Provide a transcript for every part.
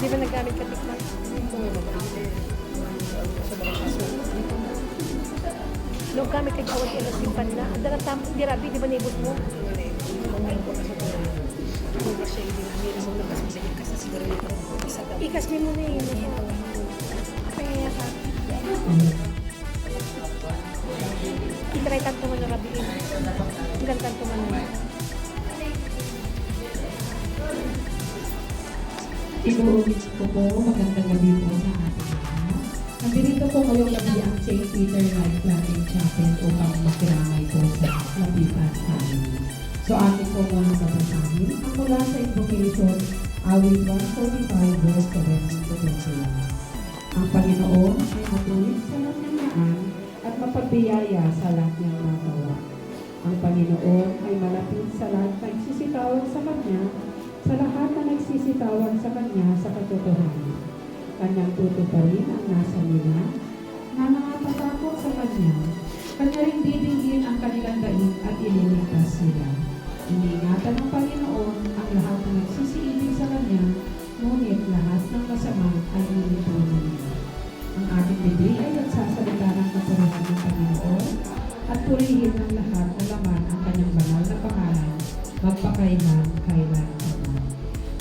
Di ba naggamit ka tikman? Nung kami kay awad ka ng simpan na, ang dalang tamang di rabi, di ba nibos mo? Ikas mo na yun. Kaya ka. Itry tanto man na rabiin. Hanggang tanto man na. Inuulit ko po, magandang gabi po sa ating lahat. Nandito po ngayong gabi ang St. Peter Life Planting Chapel upang makiramay po sa Lapitan Family. So ating po muna babasahin ang mula sa invocation, awit 145 verse 7 to 21. Ang Panginoon ay matuwid sa lahat ng daan at mapagbiyaya sa lahat ng magawa. Ang Panginoon ay malapit sa lahat na nagsisitawan sa Kanya, sa lahat na nagsisitawan sa Kanya sa katotohanan. Kanyang tutuparin ang nasa nila na nangapatakot sa Kanya. Kanya rin didinggin ang kanilang daig at ililigtas sila. Iniingatan ng Panginoon ang lahat na nagsisiibig sa Kanya, ngunit lahat ng masama ay inipunan niya. Ang ating bibig ay nagsasalita ng kapurihan ng Panginoon at purihin ng lahat na laman ang Kanyang banal na pangalan, magpakailan kailan.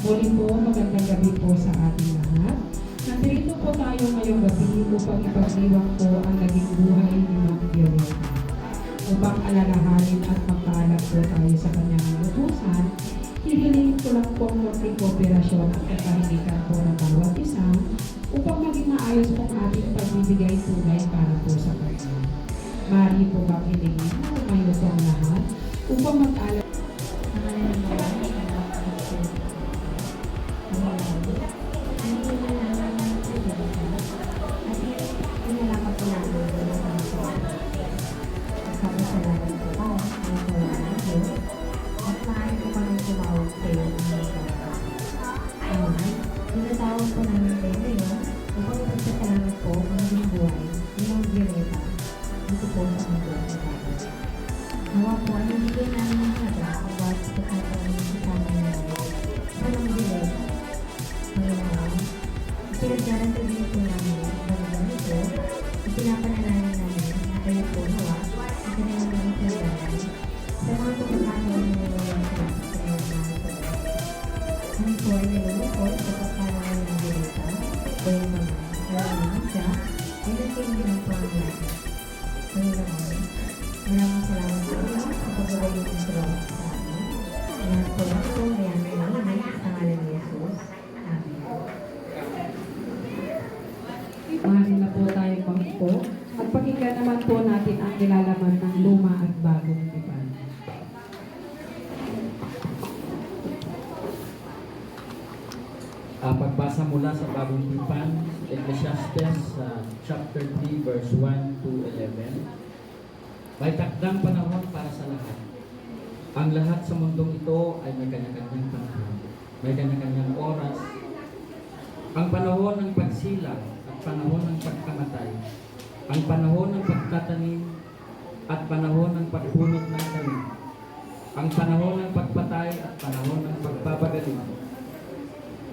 Muli po, magandang gabi po sa ating lahat. Nandito po tayo ngayong gabi upang ipagdiwang po ang naging buhay ni Ma'am Violeta. Upang alalahanin at magpaalam po tayo sa kanyang lutusan, hihilingin ko lang po ang konting kooperasyon at kapahingikan po ng bawat isa upang maging maayos po ang ating pagbibigay tunay para po sa kanya. Maaari po bang hilingin na umayo po ang lahat upang mag-alam Tinatawag po namin kayo ngayon upang ipagpasalamat po ang naging buhay ni Ma'am Violeta dito po sa mundo ng Bago. Nawa po ay nabigyan namin ng halaga ang bawat pagkataon ng kasama namin sa Ma'am Violeta. Ngayon, ipinagdarantabi po namin ang balagang ito at pinapanalangin namin na kayo po nawa ang kanilang mga pagdaran sa mga pagkataon ng nilawang sila sa kanilang mga pagdaran. Kami po ay nalulukot sa pagkakaroon ng Violeta o yung mga nalulunod siya ay nagtingin ng pangalaman. Panginoon, maraming salamat sa inyo sa pagbabay ng salamat sa amin. Lahat po lang po ngayon ay namin sa ngalan ni Jesus. Amen. Maaari na po tayo pangko at pakinggan naman po natin ang nilalaman ng luma at bagong tipan. Pagbasa mula sa Bagong Tipan, Ecclesiastes chapter 3 verse 1 to 11. May takdang panahon para sa lahat. Ang lahat sa mundong ito ay may kanya-kanyang panahon. May kanya-kanyang oras. Ang panahon ng pagsilang at panahon ng pagkamatay. Ang panahon ng pagtatanim at panahon ng pagbunot ng tanim. Ang panahon ng pagpatay at panahon ng pagbabagaling.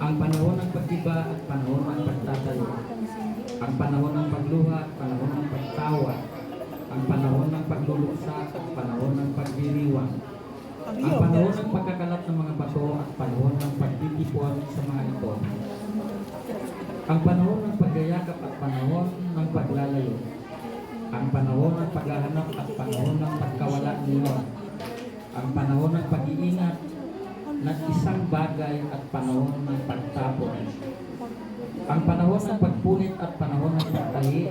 Ang panahon ng pagdiba at panahon ng pagtatayo. Ang panahon ng pagluha at panahon ng pagtawa. Ang panahon ng pagluluksa at panahon ng pagdiriwang. Ang panahon ng pagkakalat ng mga bato at panahon ng pagtitipon sa mga ito. Ang panahon ng pagyayakap at panahon ng paglalayo. Ang panahon ng paghahanap at panahon ng pagkawala niyon. Ang panahon ng pag-iingat ng isang bagay at panahon ng pagtapon. Ang panahon ng pagpunit at panahon ng pagtahi.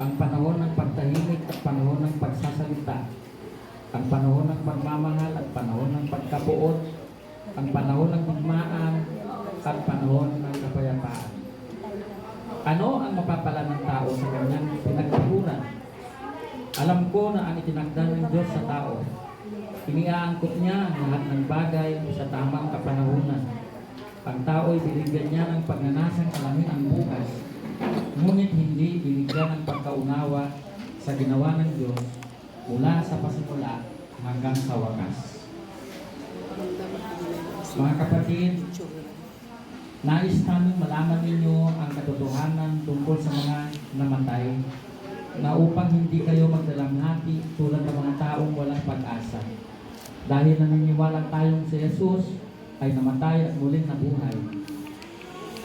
Ang panahon ng pagtahimik at panahon ng pagsasalita. Ang panahon ng pagmamahal at panahon ng pagkabuot. Ang panahon ng digmaan at panahon ng kapayapaan. Ano ang mapapala ng tao sa kanyang pinagpaguran? Alam ko na ang itinakda ng Diyos sa tao. Iniaangkot niya ang lahat ng bagay sa tamang kapanahunan. Ang tao'y binigyan niya ng pagnanasang alamin ang bukas, ngunit hindi binigyan ng pagkaunawa sa ginawa ng Diyos mula sa pasimula hanggang sa wakas. Mga kapatid, Nais namin malaman ninyo ang katotohanan tungkol sa mga namatay na upang hindi kayo magdalamhati tulad ng mga taong walang pag-asa. Dahil naniniwala tayong si Jesus ay namatay at muling nabuhay.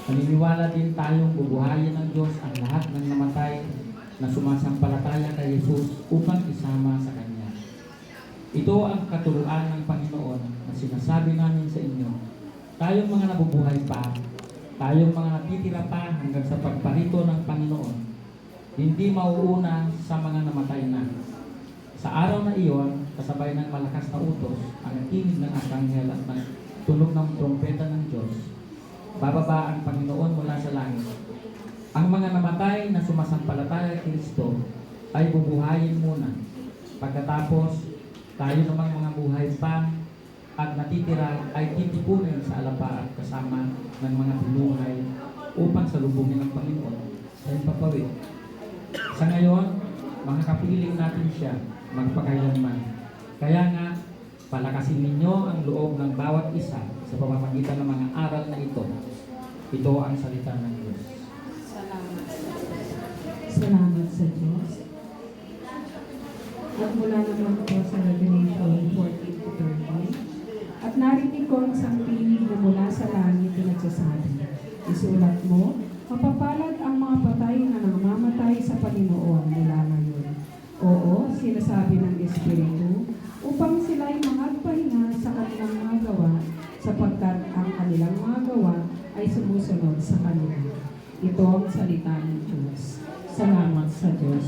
Naniniwala din tayong bubuhayin ng Diyos ang lahat ng namatay na sumasampalataya kay Jesus upang isama sa Kanya. Ito ang katuruan ng Panginoon na sinasabi namin sa inyo. Tayong mga nabubuhay pa, tayong mga natitira pa hanggang sa pagparito ng Panginoon, hindi mauuna sa mga namatay na. Sa araw na iyon, kasabay ng malakas na utos, ang tinig ng arkanghel at ng tunog ng trompeta ng Diyos, bababa ang Panginoon mula sa langit. Ang mga namatay na sumasampalataya kay Kristo ay bubuhayin muna. Pagkatapos, tayo namang mga buhay pa at natitira ay titipunin sa alapaap kasama ng mga binuhay upang salubungin ng Panginoon sa ipapawid. Sa ngayon, makakapiling natin siya magpakailanman. Kaya nga, palakasin ninyo ang loob ng bawat isa sa pamamagitan ng mga aral na ito. Ito ang salita ng Diyos. Salamat sa Diyos. At mula naman po sa Revelation 14-30, at narinig ko ang isang tinig na mula sa langit na nagsasabi, isulat mo, mapapalad ang mga patay na namamatay sa Panginoon mula ngayon. Oo, sinasabi ng Espiritu, upang sila'y magpahinga sa kanilang mga gawa, sapagkat ang kanilang mga gawa ay sumusunod sa kanila. Ito ang salita ng Diyos. Salamat sa Diyos.